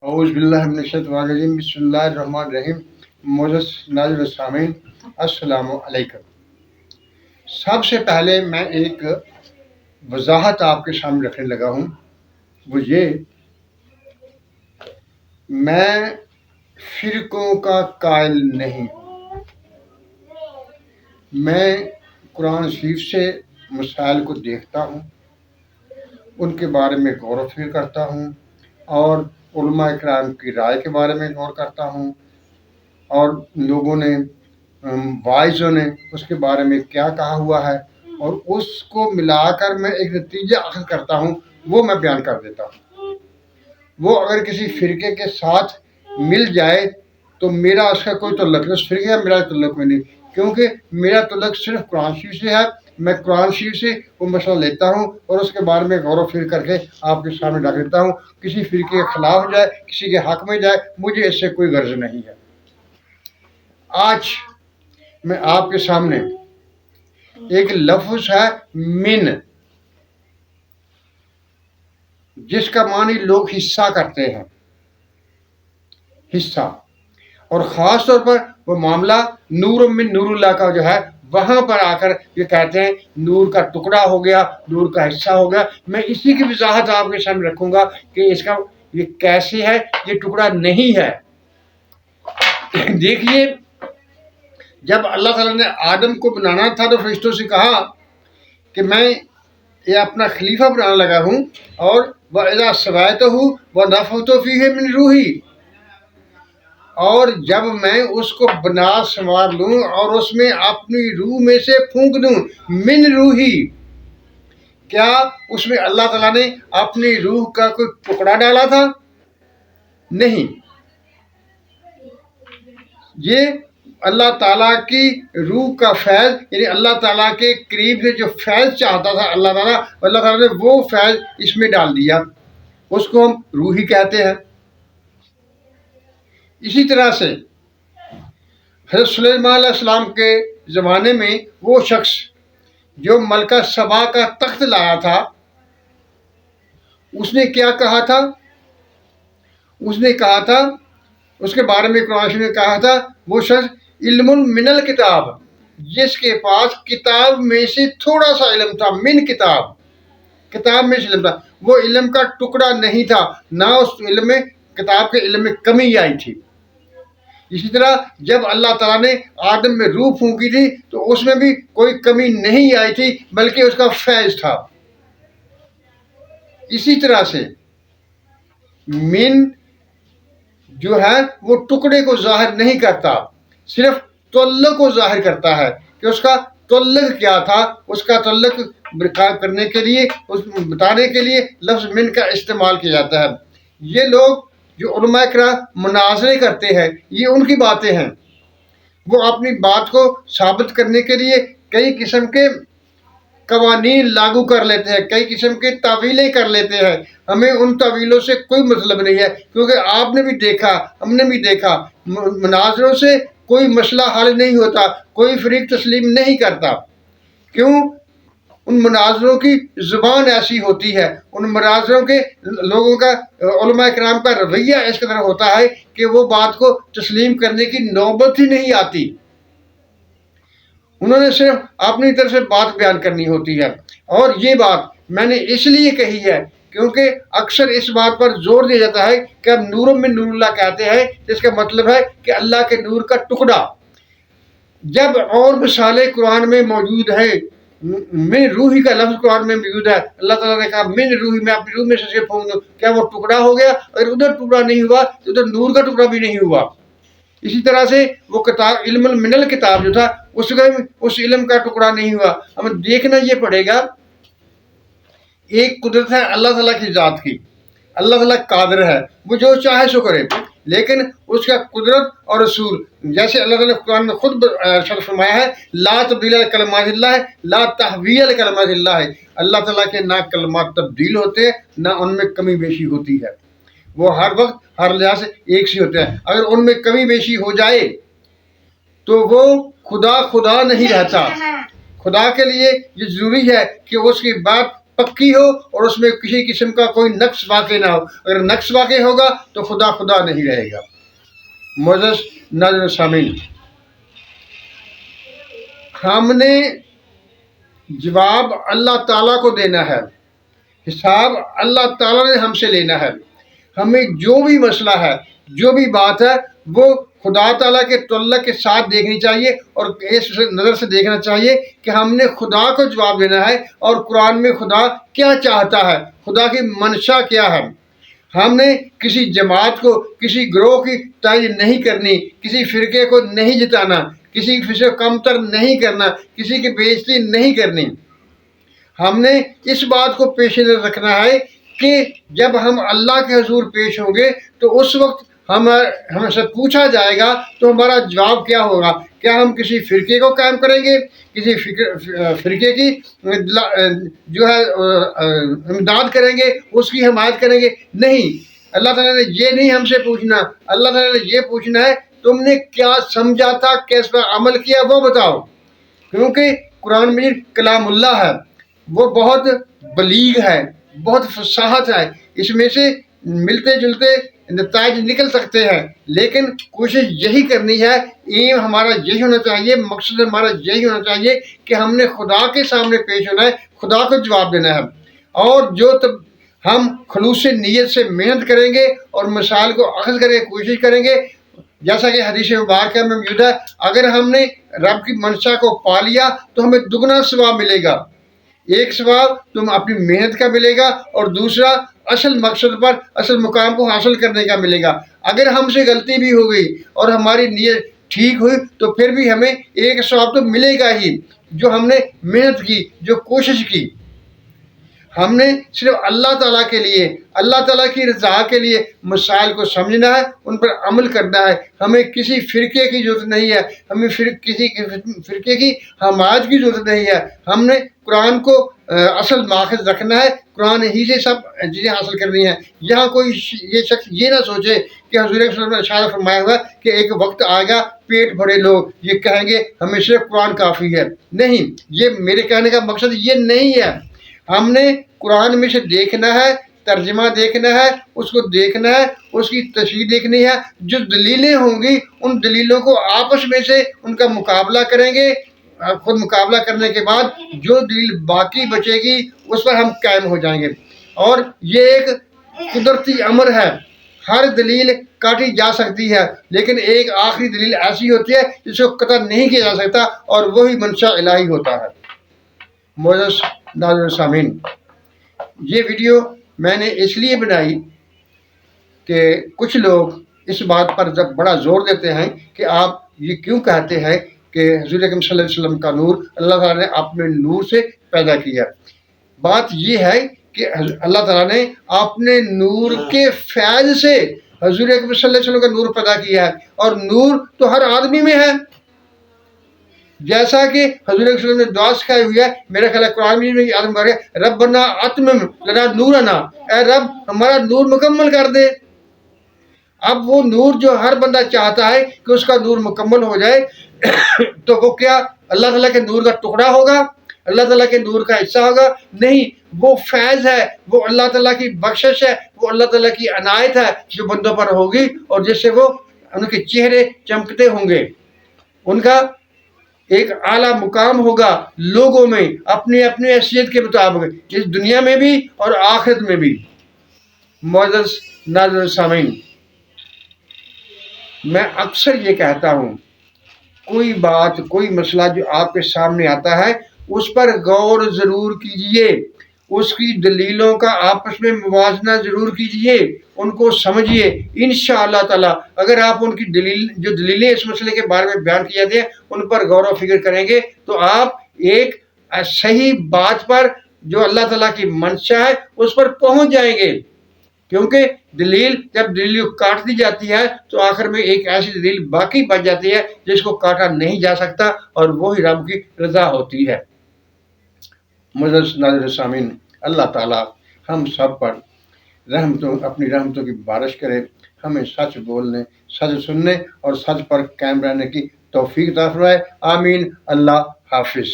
اعوذ باللہ من الشیطان الرجیم بسم اللہ الرحمن الرحیم معزز ناظرین و سامعین السلام علیکم۔ سب سے پہلے میں ایک وضاحت آپ کے سامنے رکھنے لگا ہوں، وہ یہ، میں فرقوں کا قائل نہیں ہوں۔ میں قرآن شریف سے مسائل کو دیکھتا ہوں، ان کے بارے میں غور و فکر کرتا ہوں، اور علماء اکرام کی رائے کے بارے میں غور کرتا ہوں، اور لوگوں نے وائزوں نے اس کے بارے میں کیا کہا ہوا ہے، اور اس کو ملا کر میں ایک نتیجہ اخذ کرتا ہوں، وہ میں بیان کر دیتا ہوں۔ وہ اگر کسی فرقے کے ساتھ مل جائے تو میرا اس کا کوئی تعلق نہیں، اس فرقے کا میرا تعلق کوئی نہیں، کیونکہ میرا تعلق صرف قرآن شریف سے ہے۔ میں قرآن شریف سے وہ مسئلہ لیتا ہوں اور اس کے بارے میں غور و فکر کر کے آپ کے سامنے رکھ دیتا ہوں۔ کسی فرقے کے خلاف جائے، کسی کے حق میں جائے، مجھے اس سے کوئی غرض نہیں ہے۔ آج میں آپ کے سامنے ایک لفظ ہے من، جس کا معنی لوگ حصہ کرتے ہیں، حصہ، اور خاص طور پر وہ معاملہ نور من نور اللہ کا جو ہے، وہاں پر آ کر یہ کہتے ہیں نور کا ٹکڑا ہو گیا، نور کا حصہ ہو گیا۔ میں اسی کی وضاحت آپ کے سامنے رکھوں گا کہ اس کا یہ کیسے ہے، یہ ٹکڑا نہیں ہے۔ دیکھیے، جب اللہ تعالیٰ نے آدم کو بنانا تھا تو فرشتوں سے کہا کہ میں یہ اپنا خلیفہ بنانے لگا ہوں، اور وَإِذَا سَوَيْتُهُ وَنَفَخْتُ فِيهِ مِنْ رُوحِي، اور جب میں اس کو بنا سنوار لوں اور اس میں اپنی روح میں سے پھونک دوں، من روحی، کیا اس میں اللہ تعالیٰ نے اپنی روح کا کوئی ٹکڑا ڈالا تھا؟ نہیں، یہ اللہ تعالیٰ کی روح کا فیض، یعنی اللہ تعالیٰ کے قریب سے جو فیض چاہتا تھا اللہ تعالیٰ نے وہ فیض اس میں ڈال دیا، اس کو ہم روحی کہتے ہیں۔ اسی طرح سے حضرت سلیمان علیہ السلام کے زمانے میں وہ شخص جو ملکہ سبا کا تخت لایا تھا، اس نے کیا کہا تھا؟ اس نے کہا تھا، اس کے بارے میں قرآن شریف نے کہا تھا، وہ شخص علم من الکتاب، جس کے پاس کتاب میں سے تھوڑا سا علم تھا، من کتاب میں سے علم تھا، وہ علم کا ٹکڑا نہیں تھا، نہ اس علم میں، کتاب کے علم میں کمی آئی تھی۔ اسی طرح جب اللہ تعالیٰ نے آدم میں روح پھونکی تھی تو اس میں بھی کوئی کمی نہیں آئی تھی، بلکہ اس کا فیض تھا۔ اسی طرح سے من جو ہے وہ ٹکڑے کو ظاہر نہیں کرتا، صرف تعلق کو ظاہر کرتا ہے کہ اس کا تعلق کیا تھا۔ اس کا تعلق کرنے کے لیے، بتانے کے لیے لفظ من کا استعمال کیا جاتا ہے۔ یہ لوگ جو علماء کرام مناظرے کرتے ہیں، یہ ان کی باتیں ہیں۔ وہ اپنی بات کو ثابت کرنے کے لیے کئی قسم کے قوانین لاگو کر لیتے ہیں، کئی قسم کے تعویلیں کر لیتے ہیں۔ ہمیں ان تعویلوں سے کوئی مطلب نہیں ہے، کیونکہ آپ نے بھی دیکھا، ہم نے بھی دیکھا، مناظروں سے کوئی مسئلہ حل نہیں ہوتا، کوئی فریق تسلیم نہیں کرتا۔ کیوں؟ ان مناظروں کی زبان ایسی ہوتی ہے، ان مناظروں کے لوگوں کا، علماء کرام کا رویہ اس قدر ہوتا ہے کہ وہ بات کو تسلیم کرنے کی نوبت ہی نہیں آتی۔ انہوں نے صرف اپنی طرف سے بات بیان کرنی ہوتی ہے، اور یہ بات میں نے اس لیے کہی ہے کیونکہ اکثر اس بات پر زور دیا جاتا ہے کہ اب نور من نور اللہ کہتے ہیں، جس کا مطلب ہے کہ اللہ کے نور کا ٹکڑا، جب اور مثالیں قرآن میں موجود ہے۔ من روحی کا لفظ قرآن میں موجود ہے، اللہ تعالیٰ نے کہا من روحی، میں اپنی روح میں سے پھونک دوں، کیا وہ ٹکڑا ہو گیا؟ اگر ادھر ٹکڑا نہیں ہوا تو ادھر نور کا ٹکڑا بھی نہیں ہوا۔ اسی طرح سے وہ کتاب علم من الکتاب جو تھا، اس علم کا ٹکڑا نہیں ہوا۔ ہمیں دیکھنا یہ پڑے گا، ایک قدرت ہے اللہ تعالیٰ کی ذات کی، اللہ تعالیٰ قادر ہے، وہ جو چاہے سو کرے، لیکن اس کا قدرت اور رسول، جیسے اللہ تعالیٰ نے قرآن میں خود ارشاد فرمایا ہے، لا تبدیل لکلمات اللہ، لا تحویل لکلمات اللہ، اللہ تعالیٰ کے نہ کلمات تبدیل ہوتے ہیں، نہ ان میں کمی بیشی ہوتی ہے، وہ ہر وقت ہر لحاظ سے ایک سی ہوتے ہیں۔ اگر ان میں کمی بیشی ہو جائے تو وہ خدا نہیں رہتا۔ خدا کے لیے یہ ضروری ہے کہ اس کی بات पक्की हो और उसमें किसी किस्म का कोई नक्स वाक़ ना हो। अगर नक्स वाक़ होगा तो खुदा खुदा नहीं रहेगा। मोअज़्ज़ज़ नाज़रीन सामीन, हमने जवाब अल्लाह ताला को देना है, हिसाब अल्लाह ताला ने हमसे लेना है। हमें जो भी मसला है, जो भी बात है, वो खुदा ताला के तअल्लुक़ के साथ देखनी चाहिए और इस नज़र से देखना चाहिए कि हमने खुदा को जवाब देना है और कुरान में खुदा क्या चाहता है, खुदा की मंशा क्या है। हमने किसी जमात को, किसी ग्रोह की तायीद नहीं करनी, किसी फ़िरके को नहीं जिताना, किसी से कमतर नहीं करना, किसी की बेइज्जती नहीं करनी। हमने इस बात को पेश नज़र रखना है कि जब हम अल्लाह के हुज़ूर पेश होंगे तो उस वक्त हमसे पूछा जाएगा तो हमारा जवाब क्या होगा। क्या हम किसी फ़िरके को कायम करेंगे, किसी फ़िरके की जो है इमदाद करेंगे, उसकी हिमायत करेंगे? नहीं, अल्लाह ताला ने ये नहीं हमसे पूछना। अल्लाह ताला ने ये पूछना है तुमने क्या समझा था, कैस पर अमल किया, वो बताओ। क्योंकि कुरान मजीद कलामुल्लाह है, वो बहुत बलीग है, बहुत फसाहत है, इसमें से मिलते जुलते नताइज निकल सकते हैं। लेकिन कोशिश यही करनी है, एम हमारा यही होना चाहिए, मकसद हमारा यही होना चाहिए कि हमने खुदा के सामने पेश होना है, खुदा को जवाब देना है। और जो तब हम खलूस नीयत से मेहनत करेंगे और मसाइल को अख़ज़ करने की कोशिश करेंगे, जैसा कि हदीस मुबारक में मौजूद है, अगर हमने रब की मंशा को पा लिया तो हमें दुगना सवाब मिलेगा। एक सवाब तुम अपनी मेहनत का मिलेगा और दूसरा असल मकसद पर, असल मुकाम को हासिल करने का मिलेगा। अगर हमसे गलती भी हो गई और हमारी नीयत ठीक हुई तो फिर भी हमें एक सवाब तो मिलेगा ही, जो हमने मेहनत की, जो कोशिश की। हमने सिर्फ अल्लाह ताला के लिए, अल्लाह ताला की रज़ा के लिए मसाइल को समझना है, उन पर अमल करना है। हमें किसी फ़िरके की ज़रूरत नहीं है, हमें किसी फ़िरके की हमायत की ज़रूरत नहीं है। हमने कुरान को असल माखज़ रखना है, कुरान ही से सब चीज़ें हासिल करनी है। यहाँ कोई ये शख्स ये ना सोचे कि हुज़ूर सल्लल्लाहु अलैहि वसल्लम ने इरशाद फरमाया हुआ कि एक वक्त आएगा पेट भरे लोग ये कहेंगे हमें सिर्फ कुरान काफ़ी है। नहीं, ये मेरे कहने का मकसद ये नहीं है। हमने कुरान में से देखना है, तर्जमा देखना है, उसको देखना है, उसकी तशरीह देखनी है। जो दलीलें होंगी उन दलीलों को आपस में से उनका मुकाबला करेंगे। खुद मुकाबला करने के बाद जो दलील बाकी बचेगी उस पर हम कायम हो जाएंगे। और ये एक कुदरती अमर है, हर दलील काटी जा सकती है, लेकिन एक आखिरी दलील ऐसी होती है जिसको कतई नहीं किया जा सकता और वही मंशा इलाही होता है। मोअज़्ज़ज़ नाज़रीन सामीन, ये वीडियो मैंने इसलिए बनाई कि कुछ लोग इस बात पर जब बड़ा ज़ोर देते हैं कि आप ये क्यों कहते हैं कि हुज़ूर अकरम सल्लल्लाहु अलैहि वसल्लम का नूर अल्लाह ताला ने अपने नूर से पैदा किया। बात ये है कि अल्लाह ताला ने अपने नूर के फैज़ से हुज़ूर अकरम सल्लल्लाहु अलैहि वसल्लम का नूर पैदा किया है। और नूर तो हर आदमी में है, जैसा कि हुज़ूर सल्लल्लाहु अलैहि वसल्लम ने दुआ सिखाई हुई है। मेरा ख्याल है कुरान में आदम कह रहे रब्बना अत्मिम लना नूरना, ऐ रब हमारा नूर मुकम्मल कर दे। अब वो नूर जो हर बंदा चाहता है कि उसका नूर मुकम्मल हो जाए तो वो क्या अल्लाह ताला के नूर का टुकड़ा होगा, अल्लाह ताला के नूर का हिस्सा होगा? नहीं, वो फैज़ है, वो अल्लाह ताला की बख्शिश है, वो अल्लाह ताला की अनायत है जो बंदों पर होगी और जिससे वो उनके चेहरे चमकते होंगे, उनका एक आला मुकाम होगा लोगों में अपनी अपनी हैसियत के मुताबिक, इस दुनिया में भी और आखिरत में भी। मुअज़्ज़ज़ नाज़रीन सामीन, मैं अक्सर ये कहता हूँ, कोई बात, कोई मसला जो आपके सामने आता है उस पर गौर ज़रूर कीजिए, उसकी दलीलों का आपस में मुवाज़ना ज़रूर कीजिए, उनको समझिए। इंशाअल्लाह ताला अगर आप उनकी जो दलीलें इस मसले के बारे में बयान किए जाते हैं उन पर गौर व फिक्र करेंगे तो आप एक सही बात पर, जो अल्लाह ताला की मंशा है, उस पर पहुँच जाएंगे। क्योंकि जब दलील काट दी जाती है तो आखिर में एक ऐसी दलील बाकी बच जाती है जिसको काटा नहीं जा सकता और वही रब की रज़ा होती है। मुअज़्ज़ज़ नाज़रीन सामीन, अल्लाह ताला हम सब पर अपनी रहमतों की बारिश करे, हमें सच बोलने, सच सुनने और सच पर कायम रहने की तौफीक अता फरमाए। आमीन। अल्लाह हाफ़िज़।